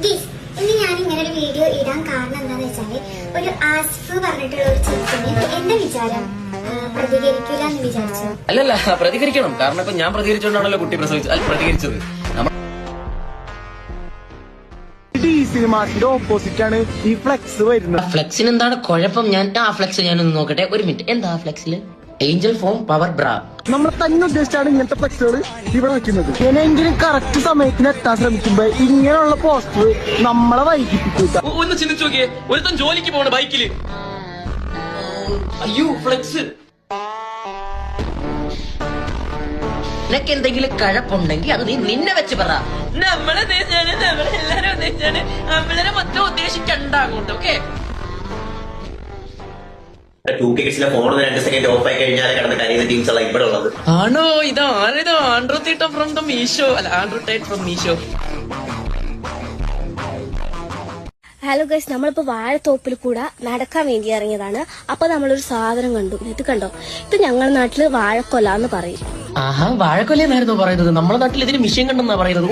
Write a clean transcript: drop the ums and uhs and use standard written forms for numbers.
ഗീസ്, ഇന്ന് ഞാൻ ഇങ്ങനെ ഒരു വീഡിയോ ഇടാൻ കാരണം എന്താന്ന് വെച്ചാല്, ഒരു ആസിഫ് പറഞ്ഞിട്ടുള്ള ഒരു ചെറുക്കന് എന്റെ വിചാരം പ്രതികരിക്കില്ല എന്ന് വിചാരിച്ചു. അല്ലല്ല, പ്രതികരിക്കണം. കാരണം ഇപ്പൊ ഞാൻ പ്രതികരിച്ചോണ്ടാണല്ലോ കുട്ടി പ്രതികരിച്ചത്. സിനിമാസിന്റെ ഓപ്പോസിറ്റ് ആണ് ഈ ഫ്ലെക്സ് വരുന്നത്. ഫ്ലെക്സിന് എന്താണ് കുഴപ്പം? ഫ്ലെക്സ് ഞാനൊന്ന് നോക്കട്ടെ. ഒരു മിനിറ്റ്. എന്താ ഫ്ലെക്സില്? ഏഞ്ചൽ ഫോം പവർ ബ്രാ. നമ്മൾ തന്നെ ഉദ്ദേശിച്ചാണ് ഇങ്ങനത്തെ ഫ്ലെക്സുകൾ ഇവിടെ വെക്കുന്നത്. എങ്ങനെയെങ്കിലും കറക്റ്റ് സമയത്തിന് എത്താൻ ശ്രമിക്കുമ്പോ ഇങ്ങനെയുള്ള പോസ്റ്റർ നമ്മളെ വൈകിപ്പിക്കൂല. ഒന്ന് ചിന്തിച്ചു നോക്കിയേ, ഒരുത്തൻ ജോലിക്ക് പോണ ബൈക്കില്. അയ്യോ, ഫ്ലെക്സ്. നിനക്ക് എന്തെങ്കിലും കഴപ്പുണ്ടെങ്കിൽ അത് നീ നിന്നെ വെച്ച് പറ. നമ്മളെ എല്ലാരും ഉദ്ദേശിച്ചാണ്, നമ്മളെ മൊത്തം ഉദ്ദേശിക്കണ്ട അങ്ങോട്ട്. ഓക്കെ, 2K കിഡ്സിലെ ഫോൺ 2 സെക്കൻഡ് ഓഫ് ആയി കഴിഞ്ഞാൽ കിടന്ന് കരയുന്ന ടീംസ് അല്ല ഇവിടെ ഉള്ളത്. ആണോ? ഇത് ആൻഡ്രൂ തീട്ട ഫ്രം ദ മീഷോ. അല്ല, Andrew tight from Meesho. Hello guys, നമ്മളിപ്പോ വാഴത്തോപ്പിൽ കൂടെ നടക്കാൻ വേണ്ടി ഇറങ്ങിയതാണ്. അപ്പൊ നമ്മളൊരു സാധനം കണ്ടു. ഇത് കണ്ടോ? ഇത് ഞങ്ങളുടെ നാട്ടില് വാഴക്കൊല എന്ന് പറയും. ആഹാ, വാഴക്കൊലയെന്നായിരുന്നു പറയുന്നത്. നമ്മുടെ നാട്ടിൽ ഇതിന് മിഷ്യൻ കണ്ടെന്നാ പറയുന്നത്.